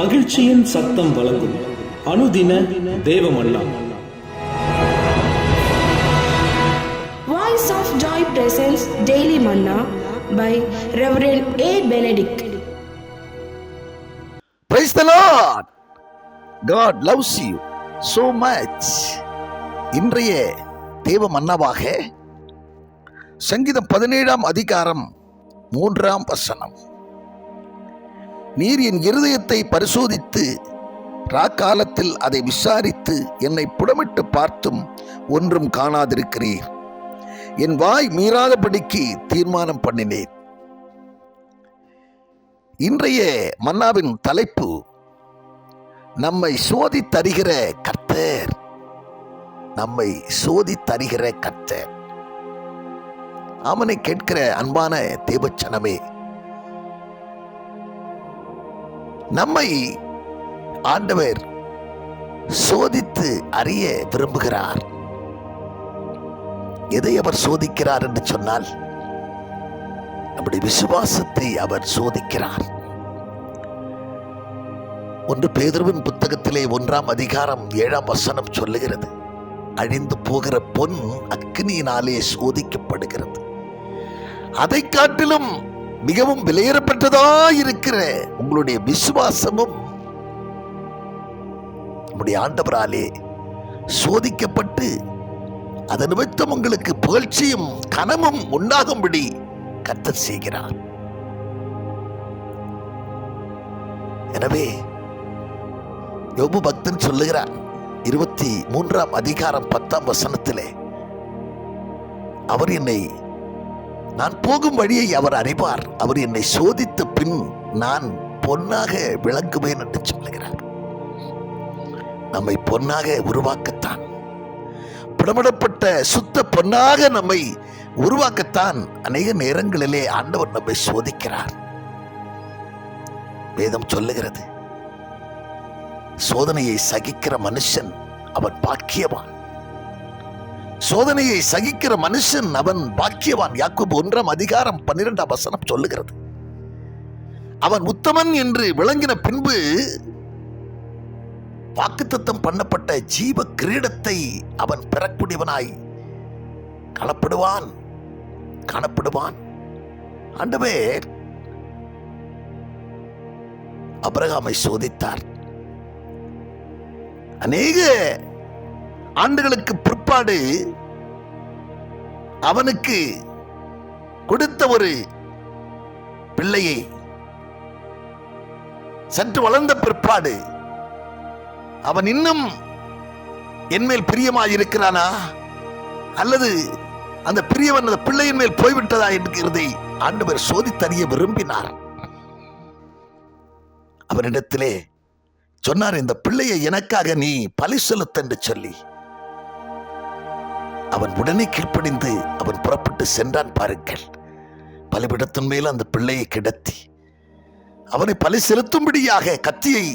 மகிழ்ச்சியின் சத்தம் வழங்கும் அனுதின தேவமன்னா. Voice of Joy presents Daily Manna by Reverend A. Benedict. Praise the Lord. God loves you so much. இன்றைய தேவ மன்னாவாக சங்கீதம் 17ஆம் அதிகாரம் 3ஆம் வசனம். நீர் என் இருதயத்தை பரிசோதித்து ராக்காலத்தில் அதை விசாரித்து என்னை புடமிட்டு பார்த்தும் ஒன்றும் காணாதிருக்கிறீர். என் வாய் மீறாதபடிக்கு தீர்மானம் பண்ணினேன். இன்றைய மன்னாவின் தலைப்பு நம்மை சோதித்தருகிற கர்த்தர். நம்மை சோதித்தருகிற கர்த்தர். அவனை கேட்கிற அன்பான தேவச்சனமே, நம்மை ஆண்டவர் சோதித்து அறிய விரும்புகிறார். எதை அவர் சோதிக்கிறார் என்று சொன்னால், நம்முடைய விசுவாசத்தை அவர் சோதிக்கிறார். 1 பேதுருவின் புத்தகத்திலே 1ஆம் அதிகாரம் 7ஆம் வசனம் சொல்லுகிறது, அழிந்து போகிற பொன் அக்கினியினாலே சோதிக்கப்படுகிறது. அதை காட்டிலும் மிகவும் விலையேறப்பட்டதாயிருக்கிற உங்களுடைய விசுவாசமும் நம்முடைய ஆண்டவராலே சோதிக்கப்பட்டு அதன் நிமித்தம் உங்களுக்கு புகழ்ச்சியும் கனமும் உண்டாகும்படி கர்த்தர் செய்கிறார். எனவே யோபு பக்தன் சொல்லுகிறார் 23ஆம் அதிகாரம் 10ஆம் வசனத்திலே, அவர் என்னை, நான் போகும் வழியை அவர் அறிவார், அவர் என்னை சோதித்த பின் நான் பொன்னாக விளங்குவேன் என்று சொல்லுகிறார். நம்மை பொன்னாக உருவாக்கத்தான், புடமிடப்பட்ட சுத்த பொன்னாக நம்மை உருவாக்கத்தான் அநேக நேரங்களிலே ஆண்டவர் நம்மை சோதிக்கிறார். வேதம் சொல்லுகிறது, சோதனையை சகிக்கிற மனுஷன் அவன் பாக்கியவான். சோதனையை சகிக்கிற மனுஷன் அவன் பாக்கியவான். யாக்கோபு 1ஆம் அதிகாரம் 12ஆம் வசனம் சொல்லுகிறது, அவன் உத்தமன் என்று விளங்கின பின்பு வாக்குத்தத்தம் பண்ணப்பட்ட ஜீவ கிரீடத்தை அவன் பெறக்கூடியவனாய் காணப்படுவான். ஆண்டவர் ஆபிரகாமை சோதித்தார். அநேக ஆண்டுகளுக்கு பிற்பாடு அவனுக்கு கொடுத்த ஒரு பிள்ளையை சற்று வளர்ந்த பிற்பாடு அவன் இன்னும் என்மேல் பிரியமாயிருக்கிறானா அல்லது அந்த பிரியவன் அந்த பிள்ளையின் மேல் போய்விட்டதா என்கிறதை ஆண்டவர் சோதித்தறிய விரும்பினார். அவனிடத்திலே சொன்னார், இந்த பிள்ளையை எனக்காக நீ பலி செலுத்த என்று சொல்லி அவன் உடனே கீழ்ப்படிந்து அவன் புறப்பட்டு சென்றான். பாருங்கள், பலிபீடத்தின் மேல் அந்த பிள்ளையை கிடத்தி அவனை பலி செலுத்தும்படியாக கத்தியை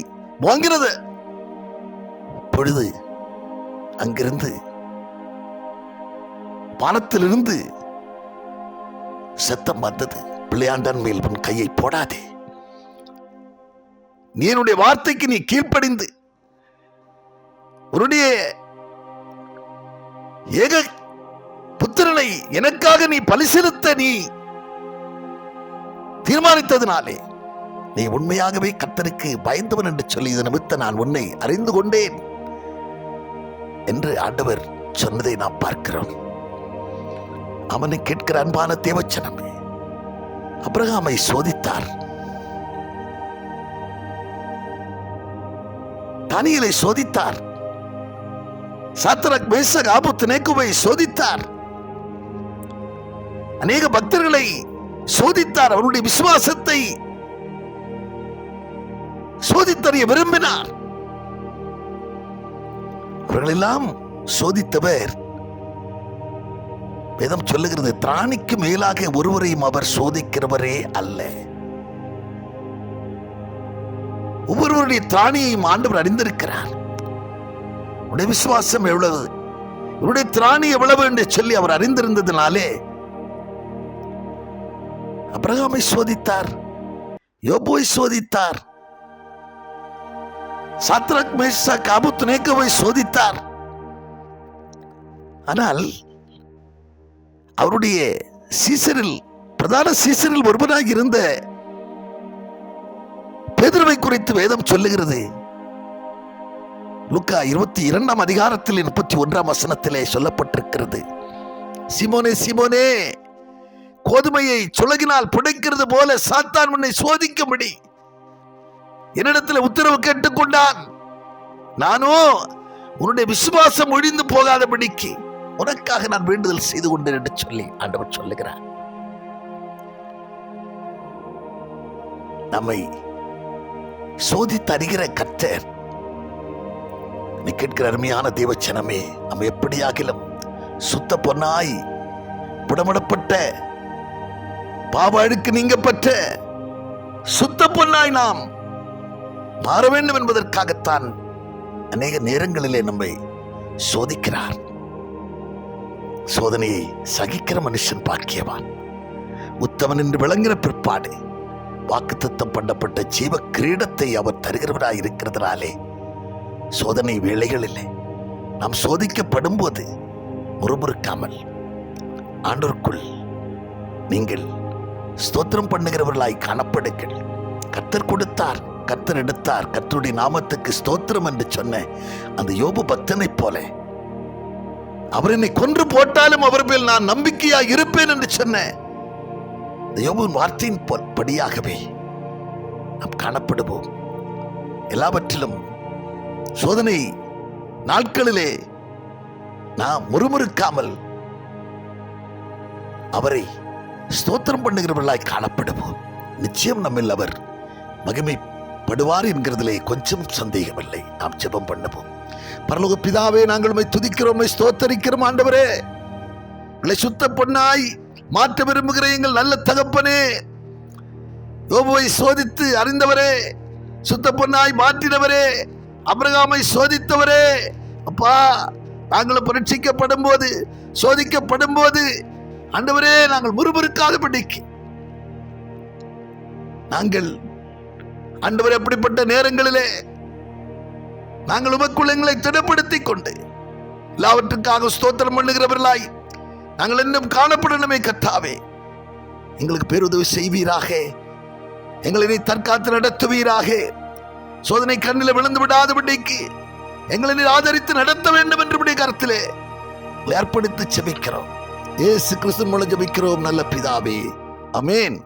வாங்கினது பொழுது அங்கிருந்து வானத்திலிருந்து சத்தம் வந்தது, பிள்ளையாண்டான் மேல் உன் கையை போடாதே, நீ என்னுடைய வார்த்தைக்கு நீ கீழ்ப்படிந்து உன்னுடைய ஏக புத்திரனை எனக்காக நீ பலி செலுத்த நீ தீர்மானித்ததினாலே நீ உண்மையாகவே கர்த்தருக்கு பயந்தவன் என்று சொல்லி இதன் நிமித்த நான் உன்னை அறிந்து கொண்டேன் என்று ஆண்டவர் சொன்னதை நாம் பார்க்கிறோம். அவனை கேட்கிற அன்பான தேவச்சனமே, ஆபிரகாமை சோதித்தார், தானியேலை சோதித்தார், சாத்ராக் மேஷாக் ஆபேத்நேகோவை சோதித்தார், அநேக பக்தர்களை சோதித்தார். அவருடைய விசுவாசத்தை சோதித்தறிய விரும்பினார். அவர்களெல்லாம் சோதித்தவர். வேதம் சொல்லுகிறது, திராணிக்கு மேலாக ஒருவரையும் அவர் சோதிக்கிறவரே அல்ல. ஒவ்வொருவருடைய திராணியையும் ஆண்டவர் அறிந்திருக்கிறார். உடைய விசுவாசம் எவ்வளவு, இவருடைய திராணி எவ்வளவு என்று சொல்லி அவர் அறிந்திருந்ததினாலே ஆபிரகாமை சோதித்தார், யோபுவை சோதித்தார். Shadrach Meshach ஆபேத்நேகோவை சோதித்தார். ஆனால் அவருடைய சீசரில், பிரதான சீசரில் ஒருவனாக இருந்த பேதுருவை குறித்து வேதம் சொல்லுகிறது. லூக்கா 22 அதிகாரத்தில் 31 சொல்லப்பட்டிருக்கிறது. சீமோனே சீமோனே, கோதுமையை சுளகினால் புடைக்கிறது போல சாத்தான் உன்னை சோதிக்கும்படி என்னிடத்தில் உத்தரவு கேட்டுக்கொண்டான். நானோ உன்னுடைய விசுவாசம் ஒழிந்து போகாதபடிக்கு உனக்காக நான் வேண்டுதல் செய்து கொண்டேன் என்று சொல்லி ஆண்டவர் சொல்லுகிறார். நம்மை சோதித்து அறிகிற கர்த்தர். நீ கேட்கிற அருமையான தேவச்சனமே, நம்ம எப்படியாகிலும் சுத்த பொன்னாய் புடமிடப்பட்ட பாவ அழுக்கு நீங்கப்பட்ட சுத்த பொன்னாய் நாம் மாற வேண்டும் என்பதற்காகத்தான் அநேக நேரங்களிலே நம்மை சோதிக்கிறார். சோதனையை சகிக்கிற மனுஷன் பாக்கியவான். உத்தமன் என்று விளங்கின பிற்பாடு வாக்குத்தத்தம் பண்ணப்பட்ட ஜீவ கிரீடத்தை அவர் தருகிறவராய் இருக்கிறதுனாலே சோதனை வேளைகளில் நாம் சோதிக்கப்படும் போது முறுமுறுக்காமல் ஆண்டவருக்குள் நீங்கள் ஸ்தோத்திரம் பண்ணுகிறவர்களாய் காணப்படுங்கள். கர்த்தர் கொடுத்தார், கர்த்தர் எடுத்தார், கர்த்தருடைய நாமத்துக்கு ஸ்தோத்திரம் என்று சொன்ன அந்த யோபு பக்தனைப் போல, அவர் என்னை கொன்று போட்டாலும் அவர் மேல் நான் நம்பிக்கையாக இருப்பேன் என்று சொன்ன யோபுவின் வார்த்தையின் படியாகவே நாம் காணப்படுவோம். எல்லாவற்றிலும் சோதனை நாட்களிலே நாம் முறுமுறுக்காமல் அவரை ஸ்தோத்திரம் பண்ணுகிறவர்களாய் காணப்படுவோம். நிச்சயம் நம்மில் அவர் மகிமைப்படுவார் என்கிறதிலே கொஞ்சம் சந்தேகமில்லை. நாம் ஜெபம் பண்ணுவோம். பரலோக பிதாவே, நாங்கள் உம்மை துதிக்கிறோம், உம்மை ஸ்தோத்தரிக்கிறோம். ஆண்டவரே, உங்களை சுத்த பொன்னாய் மாற்ற விரும்புகிற எங்கள் நல்ல தகப்பனே, யோபுவை சோதித்து அறிந்தவரே, சுத்த பொன்னாய் மாற்றினவரே, ஆபிரகாமை சோதித்தவரே, அப்பா, நாங்கள் பரீட்சிக்கப்படும் போது, சோதிக்கப்படும் போது ஆண்டவரே, நாங்கள் முறுமுறுக்காதபடிக்கு நாங்கள் ஆண்டவரே அப்படிப்பட்ட நேரங்களிலே நாங்கள் உமக்குள் எங்களை திடப்படுத்திக் கொண்டு எல்லாவற்றுக்காக ஸ்தோத்திரம் பண்ணுகிறவர்களாய் நாங்கள் இன்னும் காணப்படணுமே. கர்த்தாவே, எங்களுக்கு பேருதவி செய்வீராக. எங்களை தற்காத்து நடத்துவீராக. சோதனை கண்ணில் விழுந்து விடாதபடிக்கு எங்களை ஆதரித்து நடத்த வேண்டும் என்று கருத்திலே ஏற்படுத்தி ஜெபிக்கிறோம். இயேசு கிறிஸ்து மூலம் ஜெபிக்கிறோம் நல்ல பிதாவே, ஆமென்.